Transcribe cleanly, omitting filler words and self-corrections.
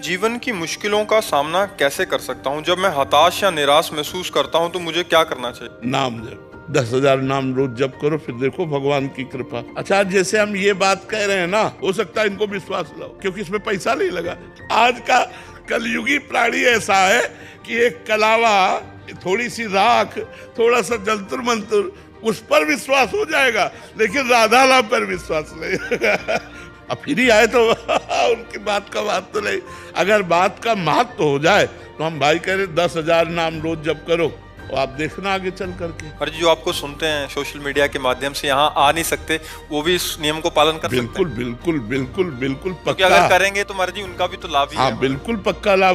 जीवन की मुश्किलों का सामना कैसे कर सकता हूँ? जब मैं हताश या निराश महसूस करता हूँ तो मुझे क्या करना चाहिए? नाम जप, 10,000 नाम रोज जप करो, फिर देखो भगवान की कृपा। अच्छा, जैसे हम ये बात कह रहे हैं ना, हो सकता है इनको विश्वास लाओ, क्योंकि इसमें पैसा नहीं लगा। आज का कलयुगी प्राणी ऐसा है कि एक कलावा, थोड़ी सी राख, थोड़ा सा जंतर मंत्र, उस पर विश्वास हो जाएगा, लेकिन राधा नाम पर विश्वास नहीं। अब फिर ही आए तो उनकी बात का बात तो नहीं। अगर बात का महत्व हो जाए तो हम भाई कह रहे 10,000 नाम रोज जप करो, और आप देखना आगे चल करके। और जो आपको सुनते हैं सोशल मीडिया के माध्यम से, यहाँ आ नहीं सकते, वो भी इस नियम को पालन कर सकते हैं? बिल्कुल बिल्कुल बिल्कुल बिल्कुल क्योंकि पक्का। अगर करेंगे तो मर्जी उनका भी तो लाभ ही हाँ है। बिल्कुल पक्का लाभ